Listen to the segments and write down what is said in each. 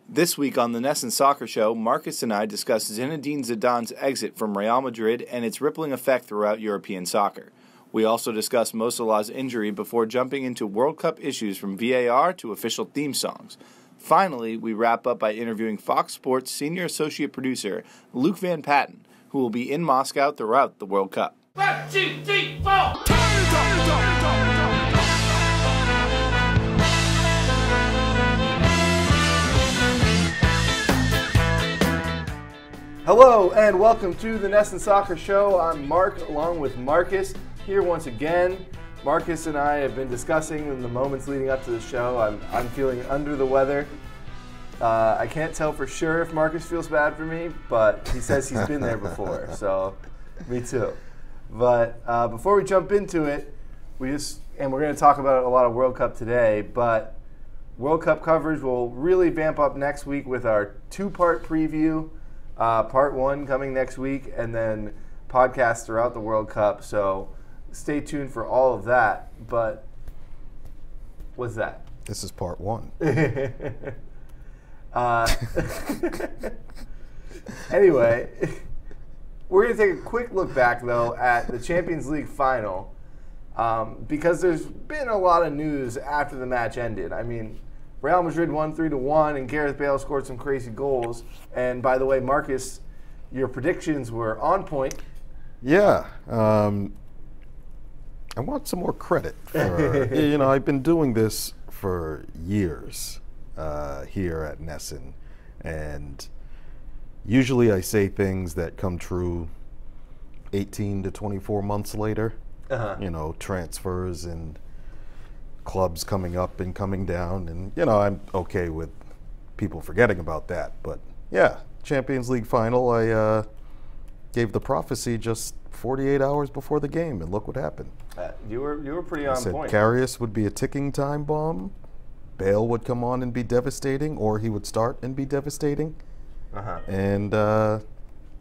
This week on the NESN Soccer Show, Marcus and I discuss Zinedine Zidane's exit from Real Madrid and its rippling effect throughout European soccer. We also discuss Mo Salah's injury before jumping into World Cup issues from V.A.R. to official theme songs. Finally, we wrap up by interviewing Fox Sports Senior Associate Producer Luke Van Patten, who will be in Moscow throughout the World Cup. 1, 2, 3, 4! Hello and welcome to the NESN Soccer Show. I'm Mark along with Marcus here once again. Marcus and I have been discussing in the moments leading up to the show. I'm feeling under the weather. I can't tell for sure if Marcus feels bad for me, but he says he's been there before, so me too. But before we jump into it, we're going to talk about a lot of World Cup today, but World Cup coverage will really vamp up next week with our two-part preview. Part 1 coming next week, and then podcasts throughout the World Cup. So stay tuned for all of that. But what's that? This is part 1. Anyway, we're going to take a quick look back, though, at the Champions League final because there's been a lot of news after the match ended. I mean, Real Madrid won 3-1, and Gareth Bale scored some crazy goals. And by the way, Marcus, your predictions were on point. Yeah. I want some more credit. For, I've been doing this for years here at NESN. And usually I say things that come true 18 to 24 months later. Transfers and clubs coming up and coming down, and I'm okay with people forgetting about that. But yeah, Champions League final, I gave the prophecy just 48 hours before the game, and look what happened. You were pretty on point. I said Karius would be a ticking time bomb, Bale would come on and be devastating, or he would start and be devastating. And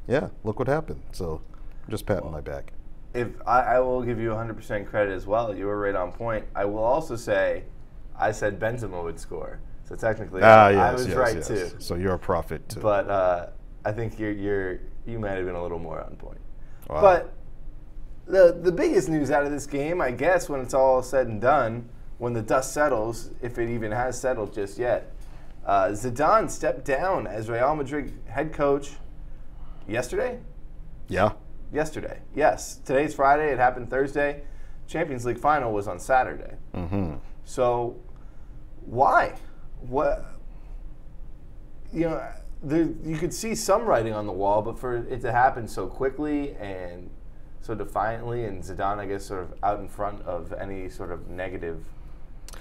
yeah, look what happened. So I'm just patting my back. If I will give you 100% credit as well. You were right on point. I will also say I said Benzema would score. So technically I was right too. So you're a prophet too. But I think you might have been a little more on point. Wow. But the biggest news out of this game, I guess, when it's all said and done, when the dust settles, if it even has settled just yet, Zidane stepped down as Real Madrid head coach yesterday? Yeah. Yesterday, yes. Today's Friday. It happened Thursday. Champions League final was on Saturday. Mm-hmm. So, why? What? You could see some writing on the wall, but for it to happen so quickly and so defiantly, and Zidane, I guess, sort of out in front of any sort of negative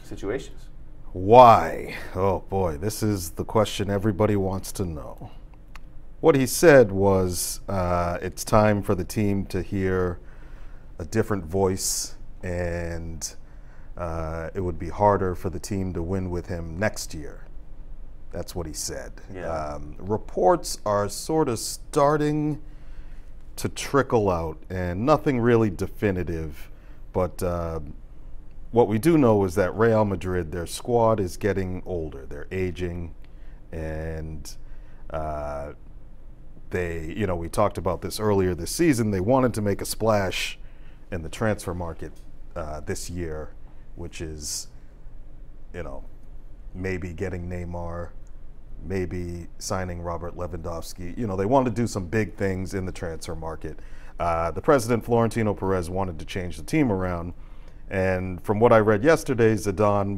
situations. Why? Oh boy, this is the question everybody wants to know. What he said was it's time for the team to hear a different voice, and it would be harder for the team to win with him next year. That's what he said. Yeah. Reports are sort of starting to trickle out, and nothing really definitive. But what we do know is that Real Madrid, their squad is getting older. They're aging, and we talked about this earlier this season. They wanted to make a splash in the transfer market this year, which is, maybe getting Neymar, maybe signing Robert Lewandowski. They wanted to do some big things in the transfer market. The president, Florentino Perez, wanted to change the team around. And from what I read yesterday, Zidane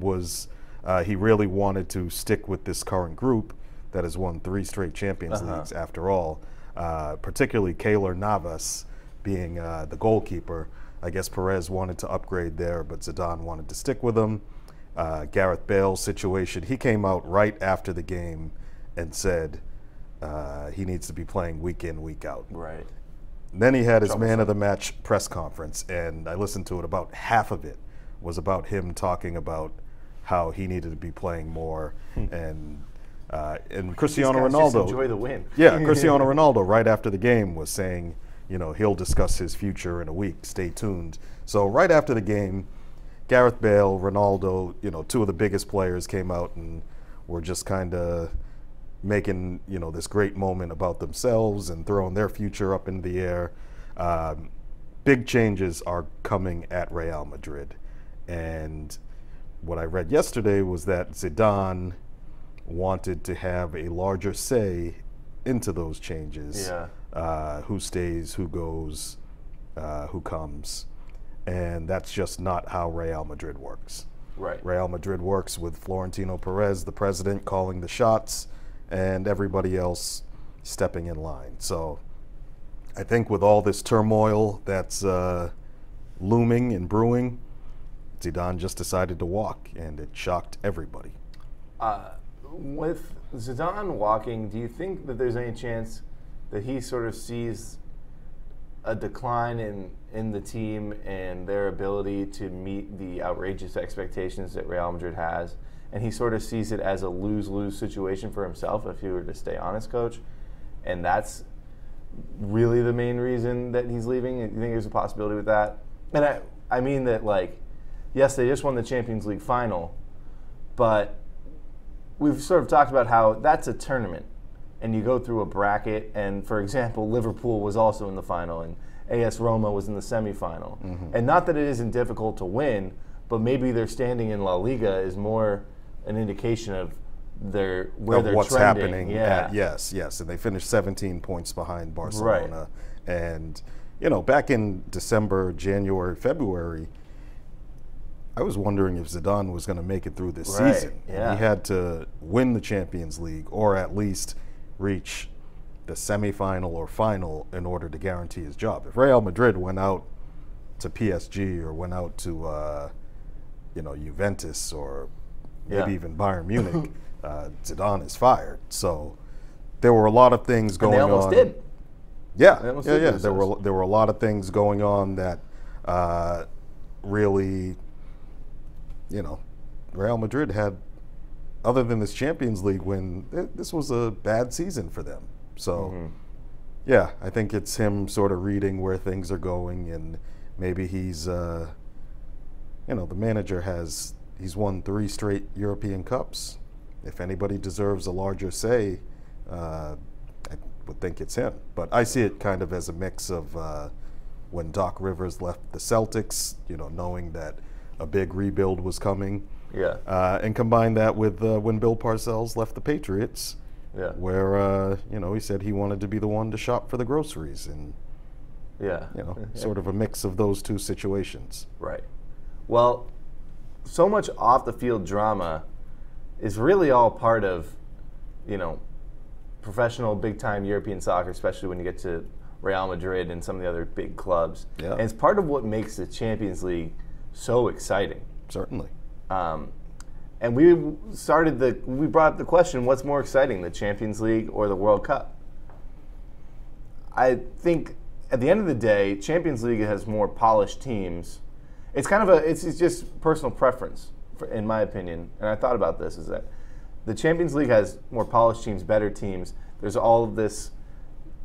he really wanted to stick with this current group that has won 3 straight Champions Leagues after all, particularly Keylor Navas being the goalkeeper. I guess Perez wanted to upgrade there, but Zidane wanted to stick with him. Gareth Bale's situation, he came out right after the game and said he needs to be playing week in, week out. Right. And then he had his man of the match press conference, and I listened to it. About half of it was about him talking about how he needed to be playing more, and Cristiano Ronaldo. Just enjoy the win. Yeah, Cristiano Ronaldo right after the game was saying, he'll discuss his future in a week. Stay tuned. So right after the game, Gareth Bale, Ronaldo, 2 of the biggest players came out and were just kind of making, you know, this great moment about themselves and throwing their future up in the air. Big changes are coming at Real Madrid. And what I read yesterday was that Zidane wanted to have a larger say into those changes. Yeah. Who stays, who goes, who comes. And that's just not how Real Madrid works. Right. Real Madrid works with Florentino Perez, the president, calling the shots, and everybody else stepping in line. So I think with all this turmoil that's looming and brewing, Zidane just decided to walk, and it shocked everybody. With Zidane walking, do you think that there's any chance that he sort of sees a decline in the team and their ability to meet the outrageous expectations that Real Madrid has, and he sort of sees it as a lose-lose situation for himself if he were to stay on as coach, and that's really the main reason that he's leaving? Do you think there's a possibility with that? And I mean that, like, yes, they just won the Champions League final, but we've sort of talked about how that's a tournament, and you go through a bracket, and, for example, Liverpool was also in the final, and AS Roma was in the semifinal. Mm-hmm. And not that it isn't difficult to win, but maybe their standing in La Liga is more an indication of where they're what's trending. Happening. Yeah. Yes, and they finished 17 points behind Barcelona. Right. And, you know, back in December, January, February, I was wondering if Zidane was going to make it through this season. Yeah. He had to win the Champions League or at least reach the semifinal or final in order to guarantee his job. If Real Madrid went out to PSG or went out to, Juventus or maybe even Bayern Munich, Zidane is fired. So there were a lot of things going on. And they almost did. Yeah. There were a lot of things going on that really, you know, Real Madrid had, other than this Champions League win, this was a bad season for them. So, yeah, I think it's him sort of reading where things are going, and maybe he's, the manager he's won 3 straight European Cups. If anybody deserves a larger say, I would think it's him. But I see it kind of as a mix of when Doc Rivers left the Celtics, you know, knowing that a big rebuild was coming. Yeah. And combine that with when Bill Parcells left the Patriots, where, he said he wanted to be the one to shop for the groceries. And, sort of a mix of those two situations. Right. Well, so much off-the-field drama is really all part of, professional big-time European soccer, especially when you get to Real Madrid and some of the other big clubs. Yeah. And it's part of what makes the Champions League so exciting. Certainly. And we brought up the question, what's more exciting, the Champions League or the World Cup? I think at the end of the day, Champions League has more polished teams. It's kind of it's just personal preference, in my opinion. And I thought about this, is that the Champions League has more polished teams, better teams. There's all of this.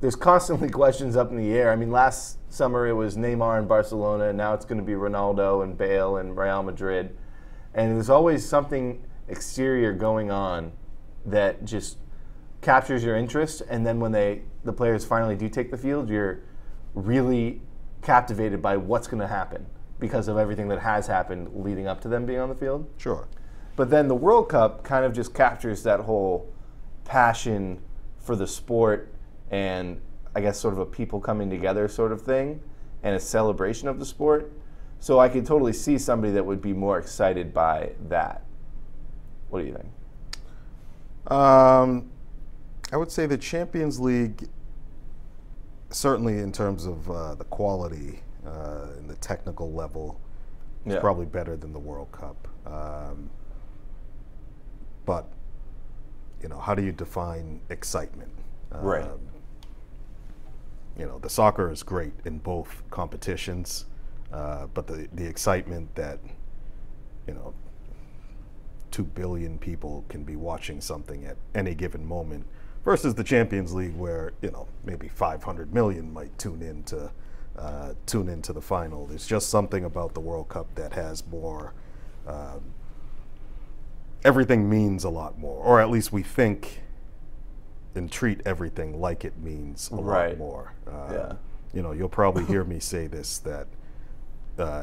There's constantly questions up in the air. I mean, last summer it was Neymar in Barcelona, and now it's going to be Ronaldo and Bale and Real Madrid. And there's always something exterior going on that just captures your interest. And then when the players finally do take the field, you're really captivated by what's going to happen because of everything that has happened leading up to them being on the field. Sure. But then the World Cup kind of just captures that whole passion for the sport and I guess sort of a people coming together sort of thing and a celebration of the sport. So I could totally see somebody that would be more excited by that. What do you think? I would say the Champions League, certainly in terms of the quality and the technical level, is probably better than the World Cup. But, how do you define excitement? Right. The soccer is great in both competitions. But the excitement that, 2 billion people can be watching something at any given moment versus the Champions League where, maybe 500 million might tune into the final. There's just something about the World Cup that has more, everything means a lot more, or at least we think and treat everything like it means a Right. lot more. Yeah. You know, you'll probably hear me say this, that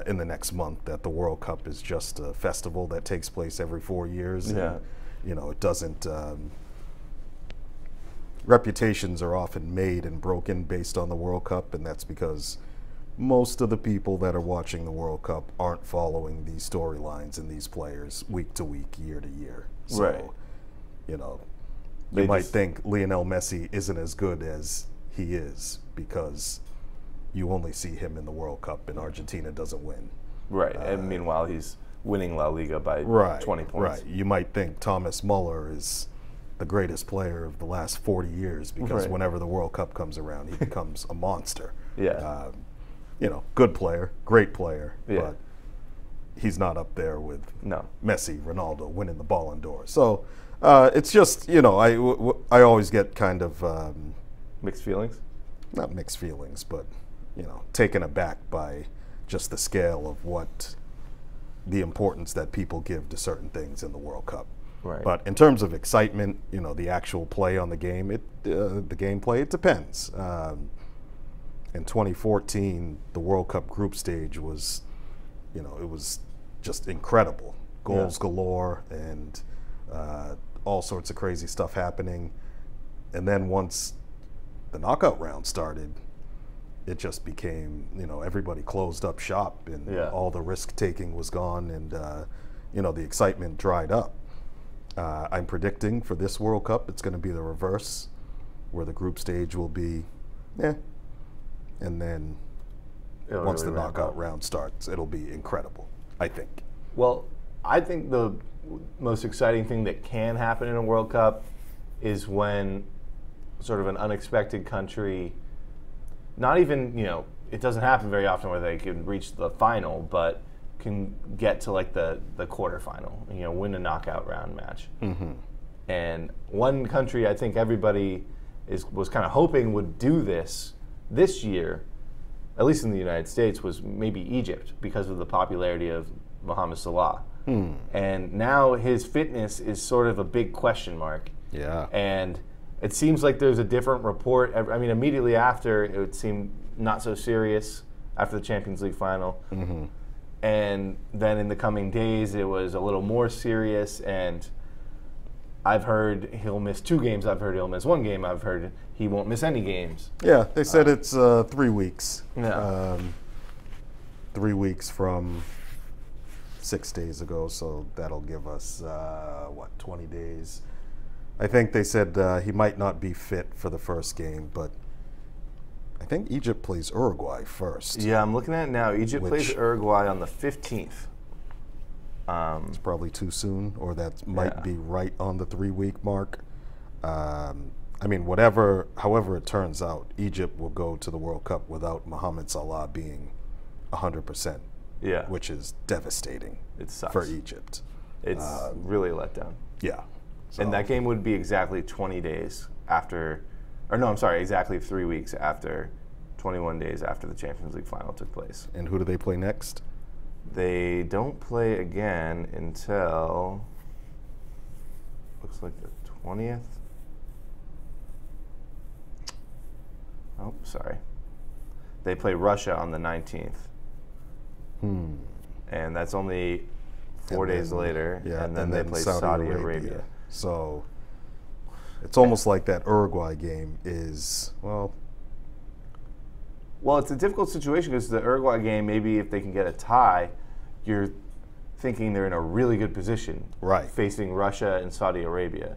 in the next month, that the World Cup is just a festival that takes place every 4 years. Yeah. And, you know, it doesn't. Reputations are often made and broken based on the World Cup, and that's because most of the people that are watching the World Cup aren't following these storylines and these players week to week, year to year. So, Right. you know, They you might just- think Lionel Messi isn't as good as he is because you only see him in the World Cup and Argentina doesn't win. Right. And meanwhile, he's winning La Liga by Right. 20 points. Right. You might think Thomas Muller is the greatest player of the last 40 years because Right. whenever the World Cup comes around, he becomes a monster. Yeah. You know, good player, great player, Yeah. but he's not up there with No. Messi, Ronaldo winning the Ballon d'Or. So it's just, you know, I always get kind of Mixed feelings? not mixed feelings, but, you know, taken aback by just the scale of what the importance that people give to certain things in the World Cup. Right. But in terms of excitement, you know, the actual play on the game, the gameplay, it depends. In 2014, the World Cup group stage was, you know, it was just incredible. Goals galore and all sorts of crazy stuff happening. And then once the knockout round started, it just became, you know, everybody closed up shop and all the risk taking was gone and, you know, the excitement dried up. I'm predicting for this World Cup, it's going to be the reverse, where the group stage will be, and then It'll once really the ramp knockout up. round starts, it'll be incredible, I think. Well, I think the most exciting thing that can happen in a World Cup is when sort of an unexpected country, not even, you know, it doesn't happen very often where they can reach the final, but can get to like the quarterfinal, you know, win a knockout round match. Mm-hmm. And one country I think everybody was kind of hoping would do this year, at least in the United States, was maybe Egypt because of the popularity of Mohamed Salah. And now his fitness is sort of a big question mark. Yeah. And it seems like there's a different report. I mean, immediately after, it seemed not so serious after the Champions League final. Mm-hmm. And then in the coming days, it was a little more serious. And I've heard he'll miss 2 games. I've heard he'll miss 1 game. I've heard he won't miss any games. Yeah, they said it's 3 weeks. Yeah. 3 weeks from 6 days ago, so that'll give us, 20 days. I think they said he might not be fit for the first game, but I think Egypt plays Uruguay first. Yeah, I'm looking at it now. Egypt plays Which- Uruguay on the 15th. It's probably too soon, or that might be right on the 3-week mark. I mean, however it turns out, Egypt will go to the World Cup without Mohamed Salah being 100%, Yeah. which is devastating It sucks. for Egypt. It's really a letdown. Yeah. And So- that game would be exactly 20 days after, or no, I'm sorry, exactly 3 weeks after, 21 days after the Champions League final took place. And who do they play next? They don't play again until, looks like the 20th. Oh, sorry. They play Russia on the 19th. And that's only 4 And days then- later. Yeah, and then they play Saudi Arabia. So it's almost like that Uruguay game is, well, Well, it's a difficult situation because the Uruguay game, maybe if they can get a tie, you're thinking they're in a really good position, Right. facing Russia and Saudi Arabia.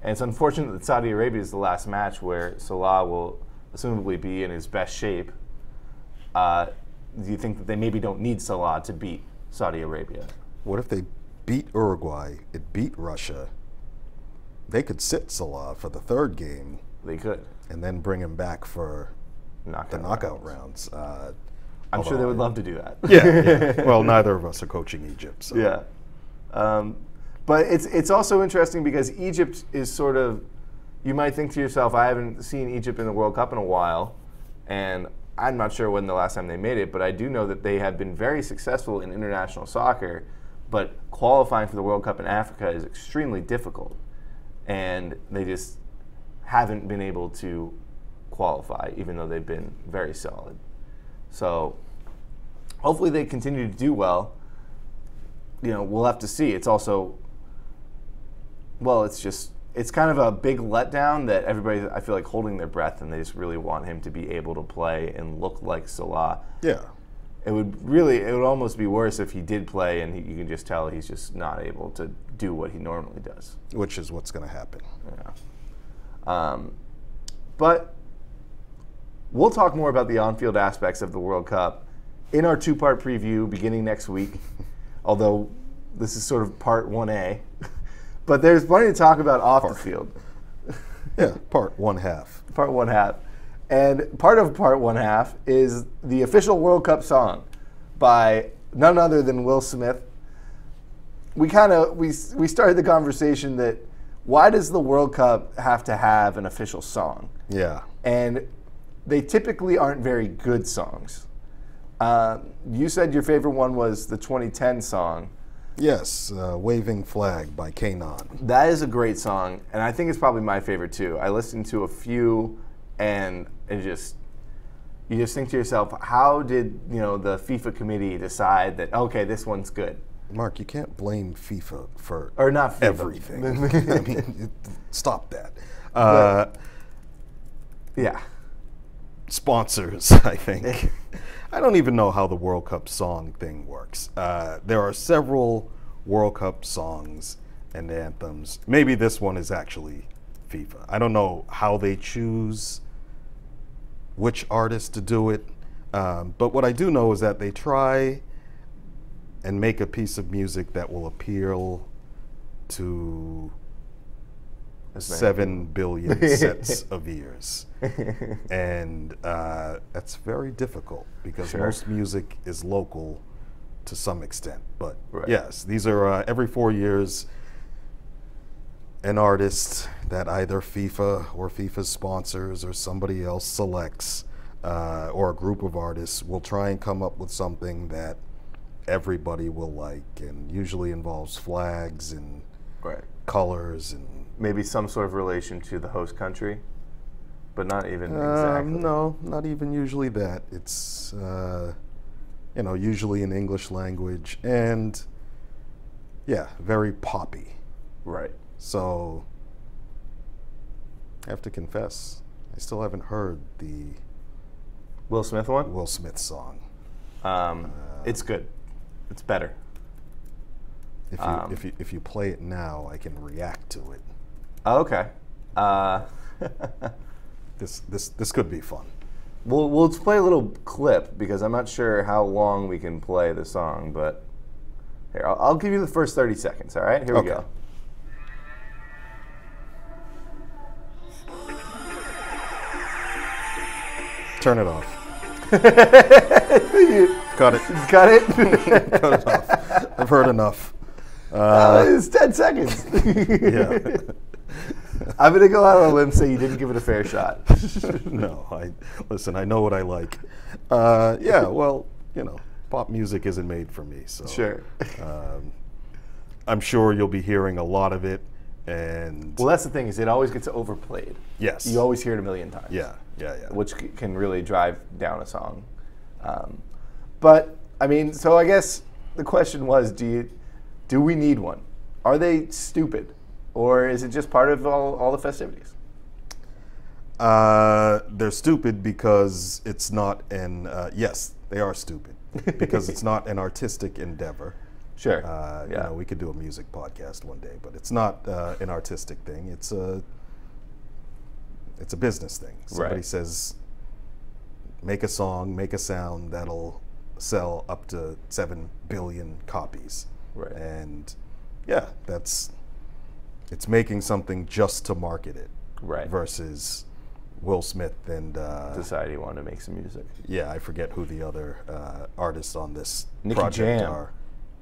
And it's unfortunate that Saudi Arabia is the last match where Salah will assumably be in his best shape. Do you think that they maybe don't need Salah to beat Saudi Arabia? what if they beat Uruguay, it beat Russia? They could sit Salah for the 3rd game They could. and then bring him back for the knockout rounds. I'm sure they would love to do that. Yeah. Well, neither of us are coaching Egypt. So. Yeah. But it's also interesting because Egypt is sort of, you might think to yourself, I haven't seen Egypt in the World Cup in a while, and I'm not sure when the last time they made it, but I do know that they have been very successful in international soccer, but qualifying for the World Cup in Africa is extremely difficult. And they just haven't been able to qualify, even though they've been very solid. So hopefully they continue to do well. We'll have to see. It's also, it's kind of a big letdown that everybody, I feel like, holding their breath, and they just really want him to be able to play and look like Salah. Yeah. It would almost be worse if he did play and you can just tell he's just not able to do what he normally does. Which is what's going to happen. Yeah. But we'll talk more about the on-field aspects of the World Cup in our two-part preview beginning next week, although this is sort of part 1A. But there's plenty to talk about off the field. Yeah, part 1/2. Part 1/2. And part of part 1/2 is the official World Cup song by none other than Will Smith. We started the conversation that why does the World Cup have to have an official song? Yeah. And they typically aren't very good songs. You said your favorite one was the 2010 song. Yes, Waving Flag by Kanon. That is a great song, and I think it's probably my favorite too. I listened to a few, and you just think to yourself, how did the FIFA committee decide that, okay, this one's good? Mark, you can't blame FIFA for or not FIFA. Everything. I mean, stop that. Yeah. Sponsors, I think. I don't even know how the World Cup song thing works. There are several World Cup songs and anthems. Maybe this one is actually FIFA. I don't know how they choose which artist to do it. But what I do know is that they try and make a piece of music that will appeal to 7 billion sets of ears. And that's very difficult because most music is local to some extent. But yes, these are every 4 years an artist that either FIFA or FIFA sponsors or somebody else selects or a group of artists will try and come up with something that everybody will like, and usually involves flags and colors and maybe some sort of relation to the host country, but not even exactly. No, not even usually that. It's usually in English language and very poppy. Right. So I have to confess, I still haven't heard the Will Smith one? Will Smith song. It's good. It's better. If you play it now, I can react to it. Oh, okay. This could be fun. We'll play a little clip because I'm not sure how long we can play the song, but here I'll give you the first 30 seconds. All right, here we go. Turn it off. Cut it. Cut it. Cut it off. I've heard enough. It's 10 seconds. Yeah. I'm going to go out on a limb and say you didn't give it a fair shot. No, listen, I know what I like. Pop music isn't made for me. So sure. I'm sure you'll be hearing a lot of it. And well, that's the thing, is it always gets overplayed. Yes. You always hear it a million times. Yeah. Which can really drive down a song. But, I mean, so I guess the question was, do we need one? Are they stupid? Or is it just part of all the festivities? They're stupid because it's not yes, they are stupid. Because it's not an artistic endeavor. Sure. We could do a music podcast one day, but it's not an artistic thing. It's a business thing. Somebody says, make a song, make a sound that'll sell up to 7 billion copies. Right. And it's making something just to market it. Right. Versus Will Smith and decided he wanted to make some music. Yeah, I forget who the other artists on this Nicky project Jam. are.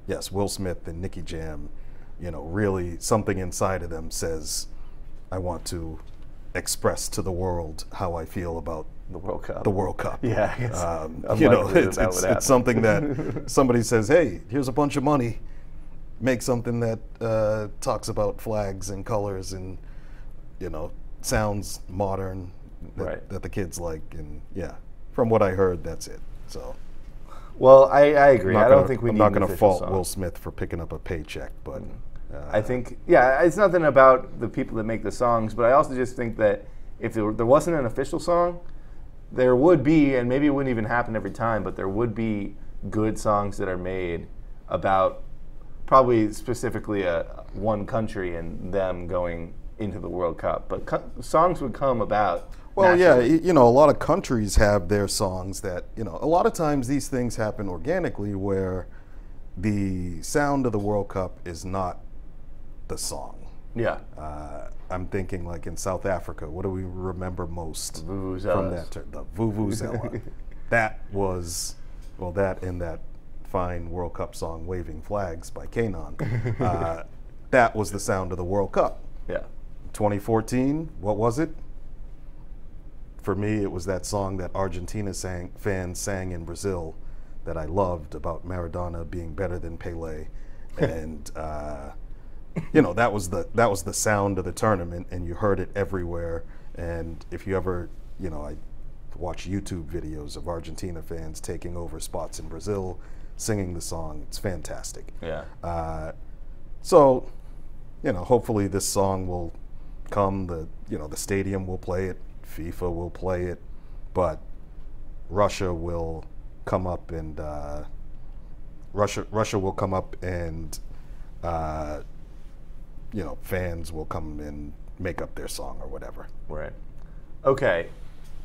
Yes, Will Smith and Nicky Jam. Really something inside of them says, I want to express to the world how I feel about the World Cup. The World Cup. Yeah, it's something that somebody says, hey, here's a bunch of money. Make something that talks about flags and colors and, sounds modern, Right. that the kids like, and yeah, from what I heard, that's it. So. Well, I agree. I don't think we I'm need not an going to official fault song. Will Smith for picking up a paycheck, but I think, yeah, it's nothing about the people that make the songs, but I also just think that if there wasn't an official song, there would be, and maybe it wouldn't even happen every time, but there would be good songs that are made about probably specifically one country and them going into the World Cup. But songs would come about. well, yeah, naturally. you know, a lot of countries have their songs that, you know, a lot of times these things happen organically where the sound of the World Cup is not the song. Yeah. I'm thinking like in South Africa, what do we remember most from Vuvuzelas. that term? The Vuvuzela. That was, well, that and that fine World Cup song, Waving Flags by Kanon. That was the sound of the World Cup. Yeah. 2014, what was it? For me, it was that song that Argentina fans sang in Brazil that I loved about Maradona being better than Pelé. And, you know, that was the sound of the tournament, and you heard it everywhere. And if you ever, you know, I watch YouTube videos of Argentina fans taking over spots in Brazil, singing the song. It's fantastic. Yeah. So, you know, hopefully this song will come. The stadium will play it, FIFA will play it, but Russia will come up and Russia will come up and you know, fans will come and make up their song or whatever. Right. Okay.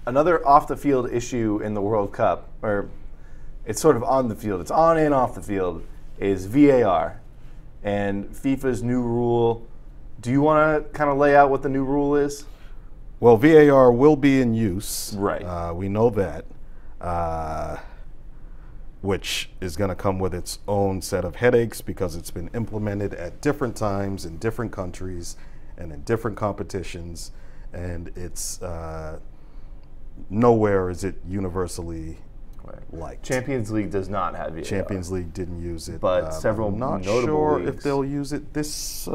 Another off the field issue in the World Cup, or it's sort of on the field, it's on and off the field, is V.A.R. and FIFA's new rule. Do you want to kind of lay out what the new rule is? Well, V.A.R. will be in use. Right. We know that, which is going to come with its own set of headaches because it's been implemented at different times in different countries and in different competitions, and it's nowhere is it universally liked. Champions League does not have VAR. Champions League didn't use it, But several I'm not notable sure if leagues. they'll use it this.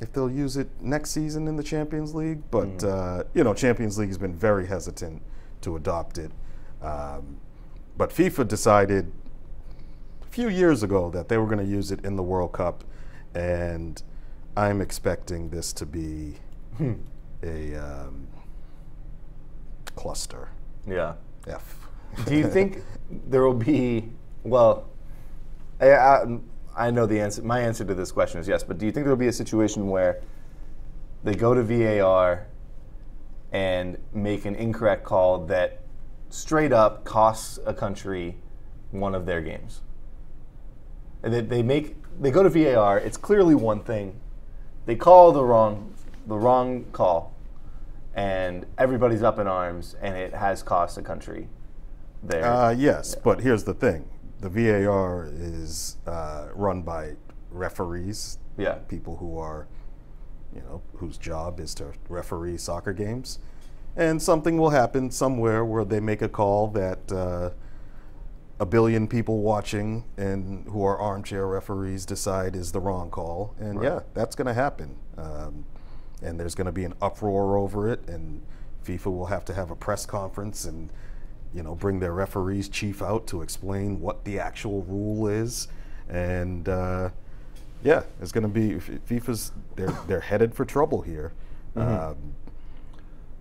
If they'll use it next season in the Champions League, but you know, Champions League has been very hesitant to adopt it. But FIFA decided a few years ago that they were going to use it in the World Cup, and I'm expecting this to be a cluster. Yeah. F. Do you think there will be, well, I know the answer. My answer to this question is yes, but do you think there will be a situation where they go to VAR and make an incorrect call that straight up costs a country one of their games? And they go to VAR, it's clearly one thing. They call the wrong call, and everybody's up in arms, and it has cost a country there. Yes, but here's the thing. The VAR is run by referees, Yeah. people who are, you know, whose job is to referee soccer games. And something will happen somewhere where they make a call that a billion people watching and who are armchair referees decide is the wrong call. And yeah, that's going to happen. And there's going to be an uproar over it, and FIFA will have to have a press conference and, you know, bring their referees chief out to explain what the actual rule is. And yeah, it's going to be, FIFA's, they're headed for trouble here.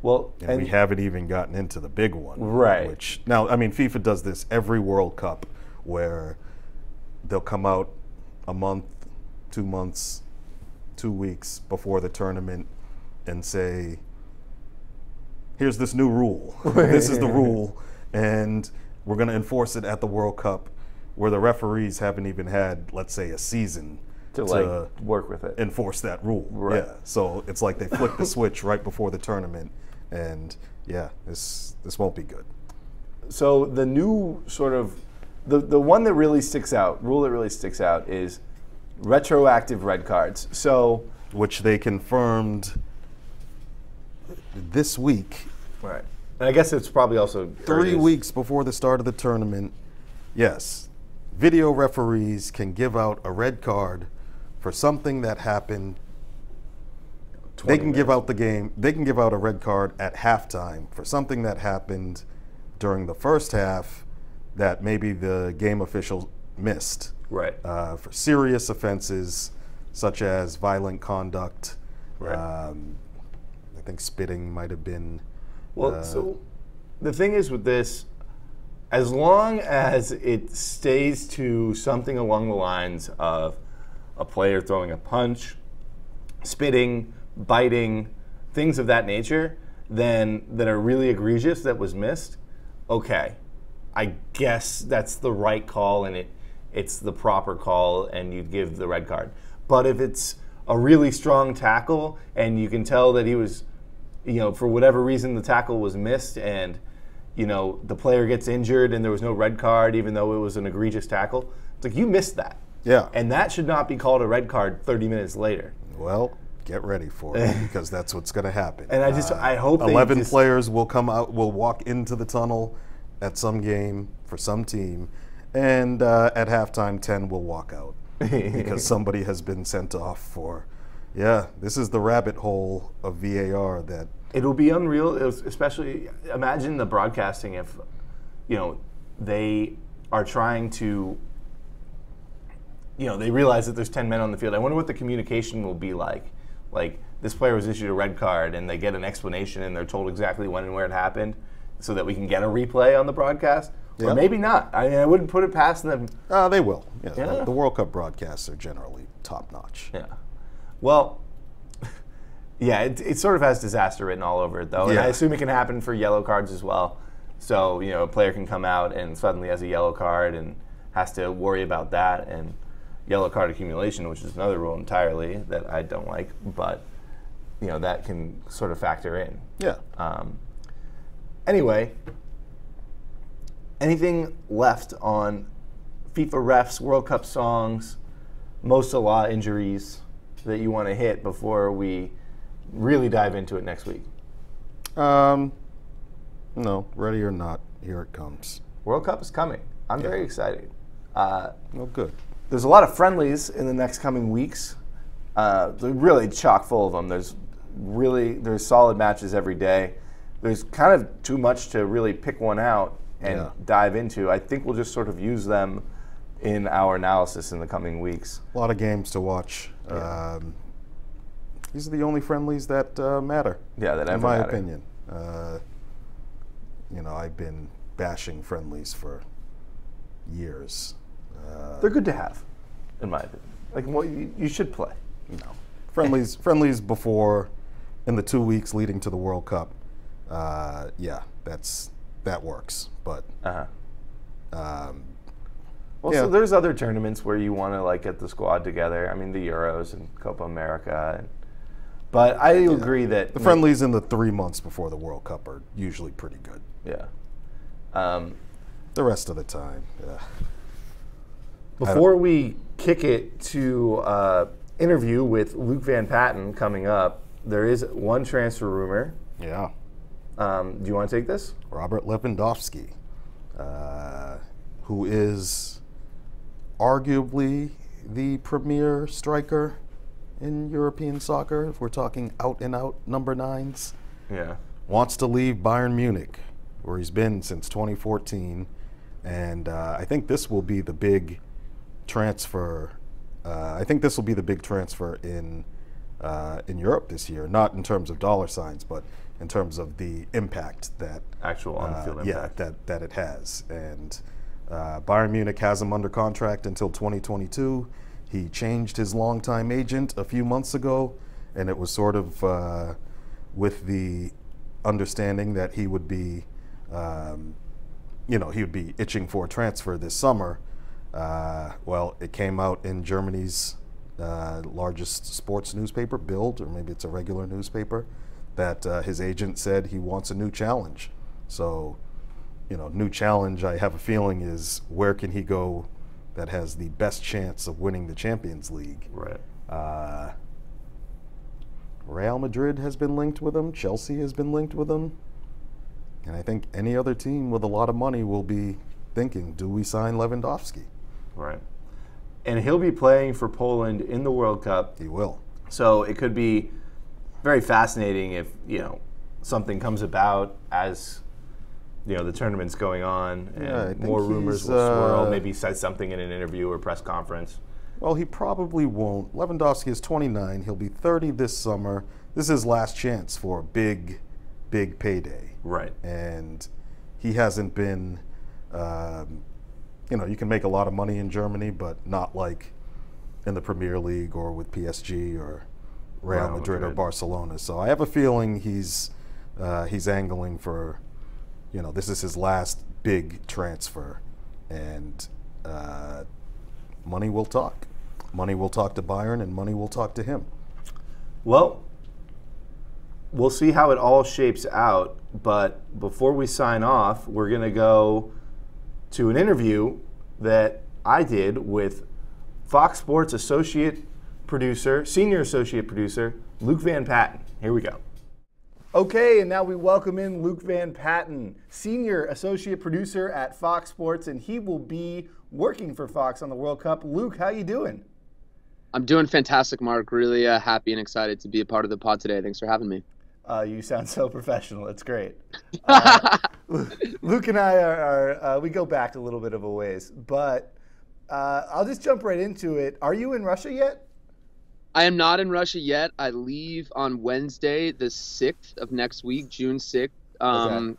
Well, And we haven't even gotten into the big one. Right. Which, now, I mean, FIFA does this every World Cup where they'll come out a month, 2 months, 2 weeks before the tournament and say, here's this new rule. This is the rule, and we're going to enforce it at the World Cup, where the referees haven't even had, let's say, a season to like work with it. enforce that rule. Right. Yeah. So it's like they flick the switch right before the tournament, and yeah, this won't be good. So the new sort of the one that really sticks out, rule that really sticks out, is retroactive red cards. So Which they confirmed this week. right, and I guess it's probably also 3 weeks before the start of the tournament. Yes, video referees can give out a red card for something that happened They can give out the game. They can give out a red card at halftime for something that happened during the first half that maybe the game official missed. Right. For serious offenses such as violent conduct. Right. I think spitting might have been. Well, so the thing is with this, as long as it stays to something along the lines of a player throwing a punch, spitting, biting, things of that nature, then that are really egregious that was missed, okay. I guess that's the right call and it's the proper call and you'd give the red card. But if it's a really strong tackle and you can tell that he was, for whatever reason the tackle was missed and, the player gets injured and there was no red card even though it was an egregious tackle, it's like you missed that. Yeah. And that should not be called a red card 30 minutes later. Well, get ready for it because that's what's going to happen. And I hope 11 players will walk into the tunnel at some game for some team, and at halftime 10 will walk out because somebody has been sent off for. Yeah, this is the rabbit hole of VAR that. It'll be unreal, especially imagine the broadcasting if, they are trying to. They realize that there's 10 men on the field. I wonder what the communication will be like. Like, this player was issued a red card, and they get an explanation, and they're told exactly when and where it happened so that we can get a replay on the broadcast. Or maybe not. I wouldn't put it past them. They will. Yeah. The World Cup broadcasts are generally top-notch. Yeah. Well, yeah, it sort of has disaster written all over it, though. Yeah. And I assume it can happen for yellow cards as well. So, a player can come out and suddenly has a yellow card and has to worry about that. And yellow card accumulation, which is another rule entirely that I don't like, but that can sort of factor in. Yeah. Anyway, anything left on FIFA refs, World Cup songs, Mo Salah injuries that you want to hit before we really dive into it next week? No, ready or not, here it comes. World Cup is coming. I'm very excited. Good. There's a lot of friendlies in the next coming weeks. They're really chock full of them. There's solid matches every day. There's kind of too much to really pick one out and dive into. I think we'll just sort of use them in our analysis in the coming weeks. A lot of games to watch. Yeah. These are the only friendlies that matter. Yeah, that ever in my matter. opinion. I've been bashing friendlies for years. They're good to have, in my opinion. Like, you should play. No. Friendlies before, in the 2 weeks leading to the World Cup, that works. But so there's other tournaments where you want to get the squad together. I mean, the Euros and Copa America. But I agree that the friendlies in the 3 months before the World Cup are usually pretty good. Yeah. The rest of the time, Before we kick it to interview with Luke Van Patten coming up, there is one transfer rumor. Yeah. Do you want to take this? Robert Lewandowski, who is arguably the premier striker in European soccer, if we're talking out-and-out number 9s. Yeah. Wants to leave Bayern Munich, where he's been since 2014. And I think this will be the big transfer. I think this will be the big transfer in Europe this year, not in terms of dollar signs, but in terms of the impact that actual on-field impact. Yeah, that it has. And Bayern Munich has him under contract until 2022. He changed his longtime agent a few months ago, and it was sort of with the understanding that he would be, he would be itching for a transfer this summer. Well, it came out in Germany's largest sports newspaper, Bild, or maybe it's a regular newspaper, that his agent said he wants a new challenge. So, new challenge, I have a feeling, is where can he go that has the best chance of winning the Champions League. Right. Real Madrid has been linked with him. Chelsea has been linked with him. And I think any other team with a lot of money will be thinking, do we sign Lewandowski? Right. And he'll be playing for Poland in the World Cup. He will. So it could be very fascinating if something comes about as the tournament's going on, and more rumors will swirl. Maybe he says something in an interview or press conference. Well, he probably won't. Lewandowski is 29. He'll be 30 this summer. This is his last chance for a big payday. Right. And he hasn't been, you can make a lot of money in Germany, but not like in the Premier League or with PSG or Real Madrid or Barcelona. So I have a feeling he's angling for, this is his last big transfer, and money will talk. Money will talk to Bayern, and money will talk to him. Well, we'll see how it all shapes out, but before we sign off, we're going to go to an interview that I did with Fox Sports senior associate producer, Luke Van Patten. Here we go. Okay, and now we welcome in Luke Van Patten, senior associate producer at Fox Sports, and he will be working for Fox on the World Cup. Luke, how you doing? I'm doing fantastic, Mark. Really happy and excited to be a part of the pod today. Thanks for having me. You sound so professional. It's great. Luke and I we go back a little bit of a ways, but I'll just jump right into it. Are you in Russia yet? I am not in Russia yet. I leave on Wednesday, the 6th of next week, June 6th. Okay.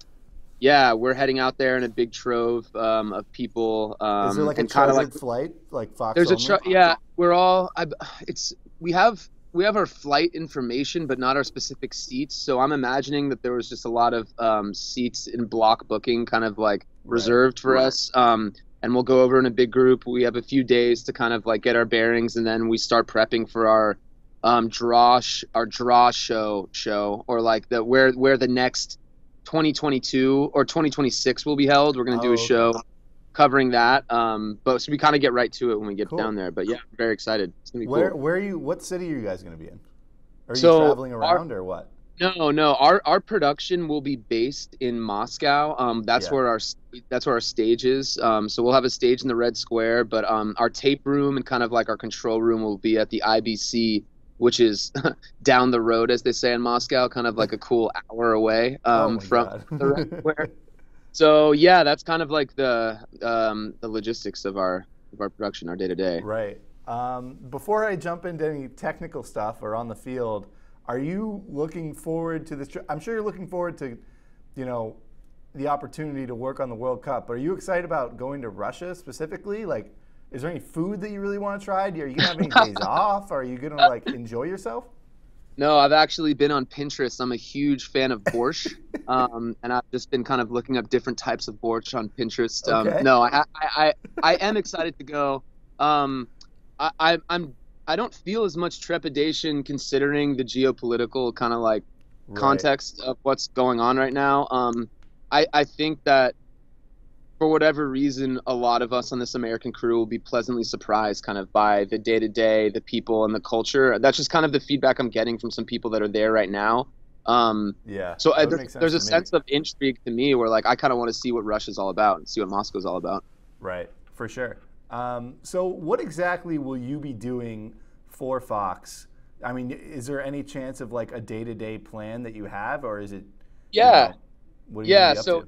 Yeah, we're heading out there in a big trove of people. Is there like a chartered flight, like Fox? There's only? Yeah. We're all. We have our flight information, but not our specific seats. So I'm imagining that there was just a lot of seats in block booking, kind of like reserved for us. And we'll go over in a big group. We have a few days to kind of like get our bearings, and then we start prepping for our draw show, or like where the next 2022 or 2026 will be held. We're going to do a show covering that. But so we kind of get right to it when we get down there. But yeah, I'm very excited. It's going to be cool. Where are you? What city are you guys going to be in? Are you traveling around or what? No. Our production will be based in Moscow. That's where our stage is. So we'll have a stage in the Red Square, but our tape room and kind of like our control room will be at the IBC, which is down the road, as they say in Moscow, kind of like a cool hour away from the Red Square. So yeah, that's kind of like the logistics of our production, our day to day. Right. Before I jump into any technical stuff or on the field, are you looking forward to this? I'm sure you're looking forward to, the opportunity to work on the World Cup. Are you excited about going to Russia specifically? Like, is there any food that you really want to try? Are you going to have any days off? Are you going to like enjoy yourself? No, I've actually been on Pinterest. I'm a huge fan of borscht, and I've just been kind of looking up different types of borscht on Pinterest. Okay. No, I am excited to go. I don't feel as much trepidation considering the geopolitical kind of like context of what's going on right now. I think that for whatever reason, a lot of us on this American crew will be pleasantly surprised kind of by the day-to-day, the people and the culture. That's just kind of the feedback I'm getting from some people that are there right now. So there's a sense of intrigue to me where like I kind of want to see what Russia's all about and see what Moscow's all about. Right, for sure. So what exactly will you be doing for Fox? I mean, is there any chance of like a day-to-day plan that you have, or is it? Yeah. What are you gonna be up to?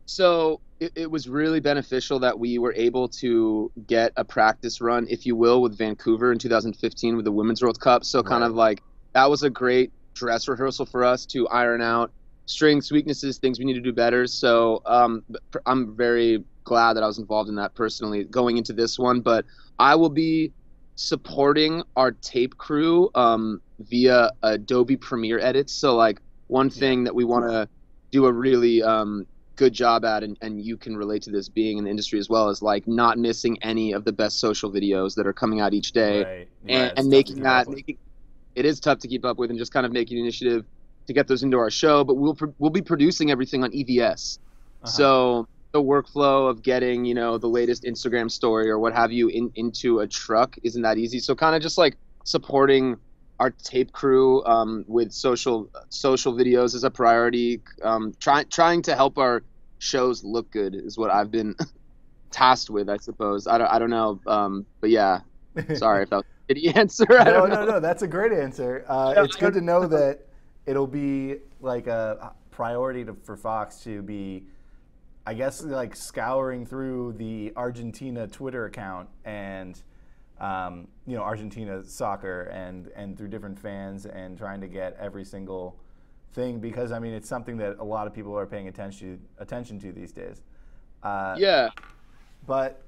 So it was really beneficial that we were able to get a practice run, if you will, with Vancouver in 2015 with the Women's World Cup. So kind of like that was a great dress rehearsal for us to iron out strengths, weaknesses, things we need to do better. So I'm very glad that I was involved in that personally going into this one. But I will be supporting our tape crew via Adobe Premiere edits. So like one thing that we want to do a really good job at, and you can relate to this being in the industry as well, is like not missing any of the best social videos that are coming out each day, and making it is tough to keep up with, and just kind of making an initiative to get those into our show. But we'll be producing everything on EVS, so the workflow of getting the latest Instagram story or what have you into a truck isn't that easy. So kind of just like supporting our tape crew with social videos is a priority. Trying to help our shows look good is what I've been tasked with, I suppose. I don't know, but yeah. Sorry if that. shitty answer. I don't know. No. That's a great answer. It's good to know that it'll be like a priority for Fox to be, I guess, like scouring through the Argentina Twitter account and Argentina soccer and through different fans and trying to get every single thing, because I mean it's something that a lot of people are paying attention to these days. Yeah. But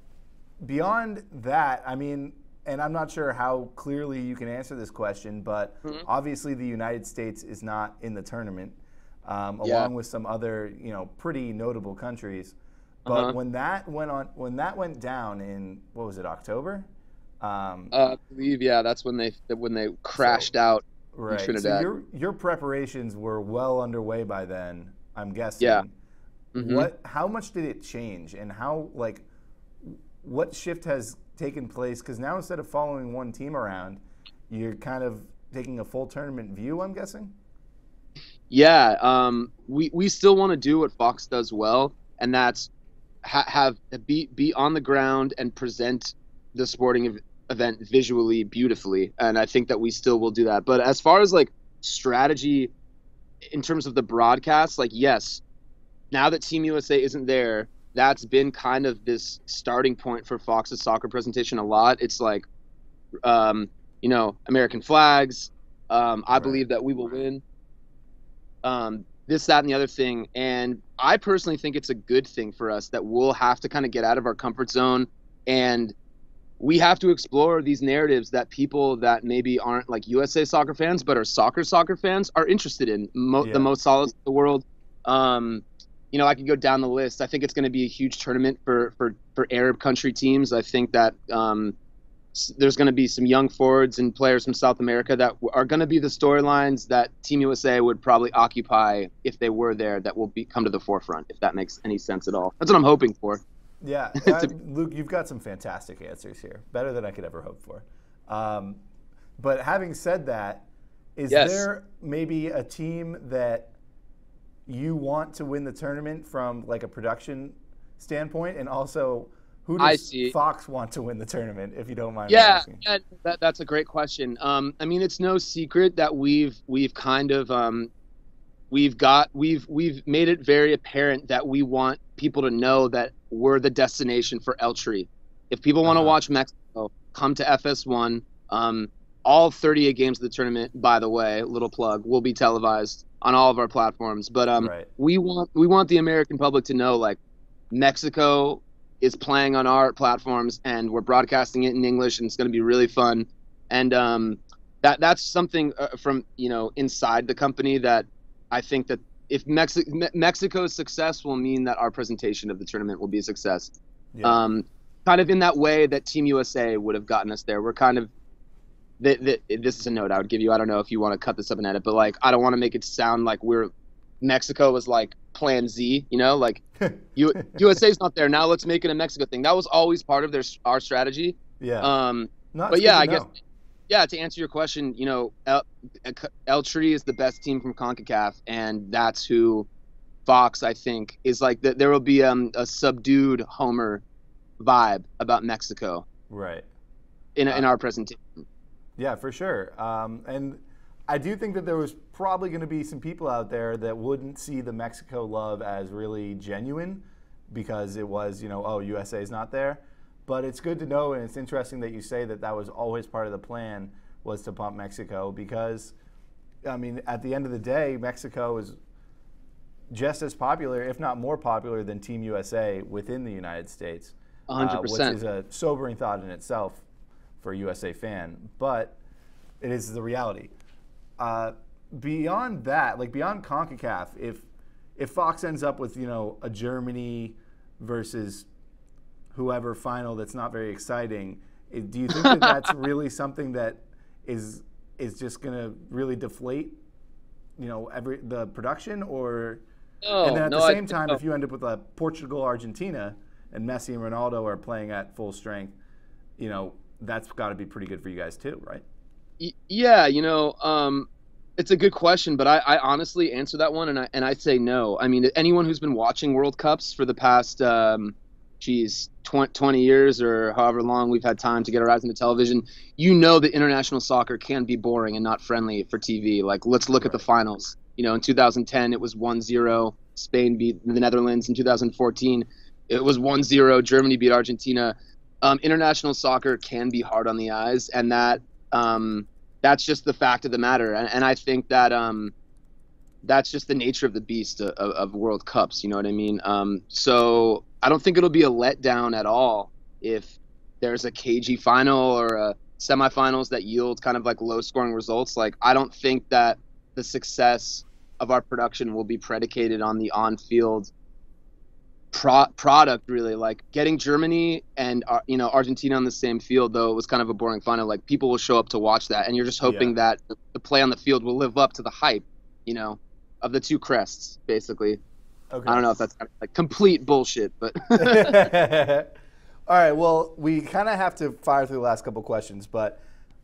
beyond that, I mean, and I'm not sure how clearly you can answer this question, but obviously the United States is not in the tournament, along with some other, pretty notable countries. But when that went down in, what was it, October? I believe, that's when they crashed out in Trinidad. So your preparations were well underway by then, I'm guessing. Yeah. How much did it change, and what shift has taken place? Because now instead of following one team around, you're kind of taking a full tournament view, I'm guessing? Yeah, we still want to do what Fox does well, and that's be on the ground and present the sporting event visually beautifully, and I think that we still will do that. But as far as like strategy in terms of the broadcast, like, yes, now that Team USA isn't there, that's been kind of this starting point for Fox's soccer presentation a lot. It's like, American flags. I believe that we will win. This, that, and the other thing. And I personally think it's a good thing for us that we'll have to kind of get out of our comfort zone, and we have to explore these narratives that people that maybe aren't like USA soccer fans but are soccer fans are interested in. The most solid in the world. I could go down the list. I think it's going to be a huge tournament for Arab country teams. I think that there's going to be some young forwards and players from South America that are going to be the storylines that Team USA would probably occupy if they were there, that will come to the forefront, if that makes any sense at all. That's what I'm hoping for. Yeah. Luke, you've got some fantastic answers here. Better than I could ever hope for. But having said that, is there maybe a team that you want to win the tournament from like a production standpoint, and also who does Fox want to win the tournurnament, if you don't mind? Asking? That's a great question. I mean, it's no secret that we've kind of we've made it very apparent that we want people to know that we're the destination for Eltree. If people want to watch Mexico, come to FS1. All 38 games of the tournament, by the way, little plug, will be televised on all of our platforms. But we want the American public to know, like, Mexico is playing on our platforms, and we're broadcasting it in English, and it's going to be really fun. And that's something from inside the company that I think that if Mexico's success will mean that our presentation of the tournament will be a success. Yeah. Kind of in that way that Team USA would have gotten us there. We're kind of this is a note I would give you. I don't know if you want to cut this up and edit, but like, I don't want to make it sound like Mexico was like Plan Z, like USA's not there. Now let's make it a Mexico thing. That was always part of our strategy. Yeah. But yeah, I guess, to answer your question, Eltree is the best team from CONCACAF, and that's who Fox, I think, is like. There will be a subdued Homer vibe about Mexico. Right. In our presentation. Yeah, for sure. And I do think that there was probably going to be some people out there that wouldn't see the Mexico love as really genuine, because it was, USA is not there. But it's good to know, and it's interesting that you say that was always part of the plan, was to pump Mexico, because, I mean, at the end of the day, Mexico is just as popular, if not more popular, than Team USA within the United States. 100%. Which is a sobering thought in itself for a USA fan, but it is the reality. Beyond that, like beyond CONCACAF, if Fox ends up with a Germany versus whoever final that's not very exciting, do you think that that's really something that is just going to really deflate the production? Or and then at the same time, if you end up with a Portugal Argentina and Messi and Ronaldo are playing at full strength, that's got to be pretty good for you guys too, right? Yeah, it's a good question, but I honestly answer that one, and I say no. I mean, anyone who's been watching World Cups for the past geez, 20 years or however long we've had time to get our eyes into television, you know that international soccer can be boring and not friendly for TV. Like, let's look at the finals. You know, in 2010, it was 1-0. Spain beat the Netherlands. In 2014, it was 1-0. Germany beat Argentina. International soccer can be hard on the eyes, and that's just the fact of the matter. And I think that that's just the nature of the beast of World Cups. You know what I mean? So I don't think it'll be a letdown at all if there's a cagey final or a semifinals that yield kind of like low-scoring results. Like, I don't think that the success of our production will be predicated on the on-field product, really. Like, getting Germany and Argentina on the same field, though it was kind of a boring final, like, people will show up to watch that, and you're just hoping that the play on the field will live up to the hype, of the two crests, basically. Okay. I don't know if that's like complete bullshit, but all right, well, we kind of have to fire through the last couple questions, but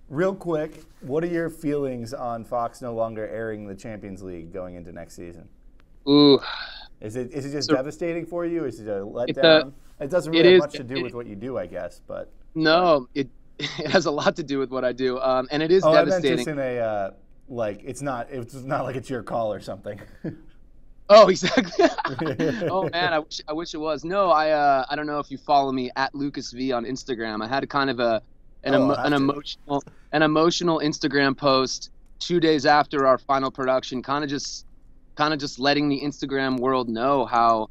real quick, what are your feelings on Fox no longer airing the Champions League going into next season? Ooh. Is it just devastating for you? Is it a letdown? It doesn't really have much to do with what you do, I guess, but no, it has a lot to do with what I do, and it is devastating. I meant just in a it's not like it's your call or something. Oh, exactly. Oh man, I wish it was. No, I don't know if you follow me at Lucas V on Instagram. I had kind of an emotional Instagram post 2 days after our final production, kind of just letting the Instagram world know how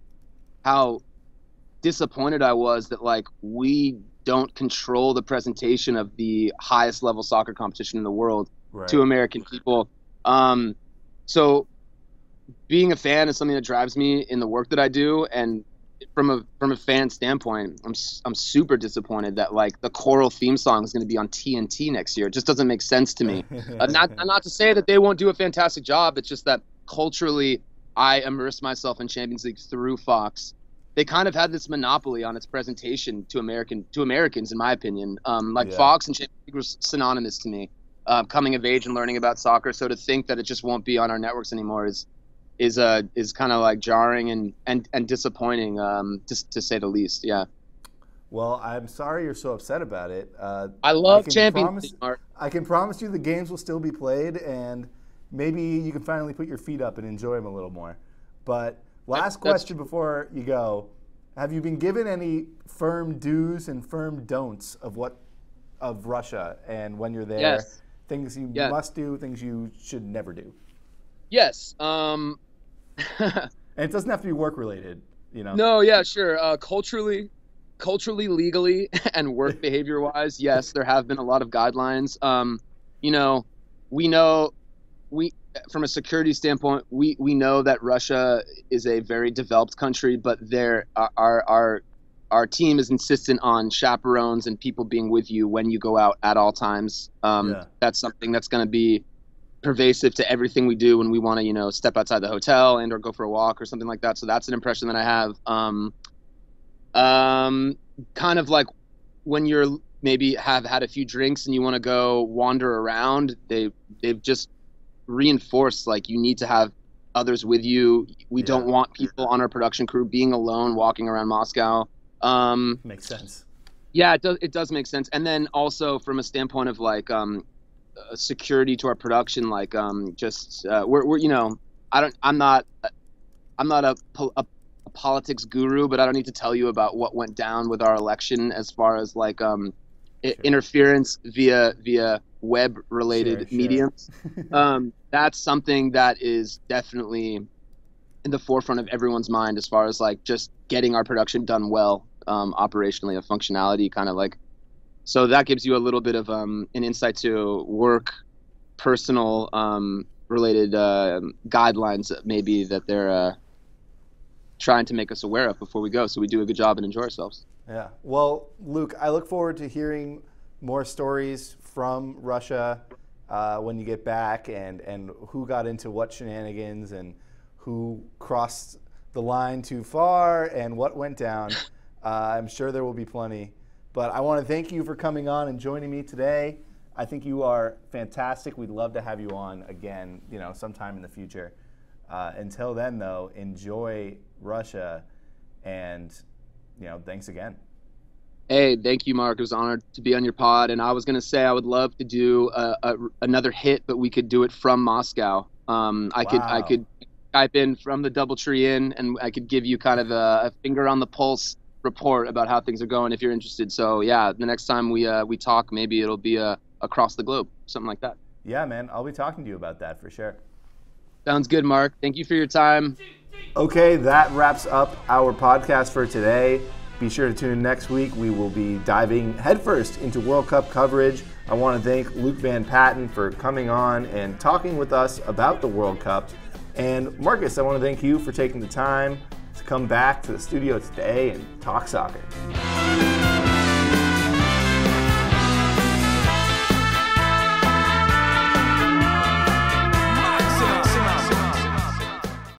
disappointed I was that, like, we don't control the presentation of the highest level soccer competition in the world to American people. So being a fan is something that drives me in the work that I do, and from a fan standpoint, I'm super disappointed that, like, the choral theme song is going to be on TNT next year. It just doesn't make sense to me. Not to say that they won't do a fantastic job. It's just that culturally, I immerse myself in Champions League through Fox. They kind of had this monopoly on its presentation to Americans, in my opinion. Fox and Champions League were synonymous to me, coming of age and learning about soccer. So to think that it just won't be on our networks anymore is kind of like jarring and disappointing, to say the least. Yeah. Well, I'm sorry you're so upset about it. I love Champions League, Mark. I can promise you the games will still be played, and maybe you can finally put your feet up and enjoy them a little more. But last question before you go: have you been given any firm do's and firm don'ts of Russia, and when you're there, yes. Things you must do, things you should never do? Yes. And it doesn't have to be work related, No, yeah, sure. Culturally, legally, and work behavior wise, yes, there have been a lot of guidelines. We from a security standpoint, we know that Russia is a very developed country, but our team is insistent on chaperones and people being with you when you go out at all times. That's something that's going to be pervasive to everything we do when we want to, step outside the hotel and or go for a walk or something like that. So that's an impression that I have. Kind of like when you're maybe have had a few drinks and you want to go wander around, they've just reinforced, like, you need to have others with you. We don't want people on our production crew being alone walking around Moscow. Makes sense. Yeah, it does make sense. And then also from a standpoint of, like, security to our production, like, we're I'm not a politics guru, but I don't need to tell you about what went down with our election as far as, like, interference via web related mediums. That's something that is definitely in the forefront of everyone's mind as far as, like, just getting our production done well, operationally, a functionality kind of, like, so that gives you a little bit of an insight to work, personal related guidelines maybe that they're trying to make us aware of before we go, so we do a good job and enjoy ourselves. Yeah. Well, Luke, I look forward to hearing more stories from Russia when you get back, and who got into what shenanigans and who crossed the line too far and what went down. I'm sure there will be plenty. But I want to thank you for coming on and joining me today. I think you are fantastic. We'd love to have you on again, sometime in the future. Until then, though, enjoy Russia, and thanks again. Hey, thank you, Mark. It was an honor to be on your pod. And I was going to say I would love to do another hit, but we could do it from Moscow. I could type in from the DoubleTree Inn, and I could give you kind of a finger on the pulse report about how things are going if you're interested. So yeah, the next time we talk, maybe it'll be across the globe, something like that. Yeah, man, I'll be talking to you about that for sure. Sounds good, Mark. Thank you for your time. Okay, that wraps up our podcast for today. Be sure to tune in next week. We will be diving headfirst into World Cup coverage. I want to thank Luke Van Patten for coming on and talking with us about the World Cup. And Marcus, I want to thank you for taking the time to come back to the studio today and talk soccer.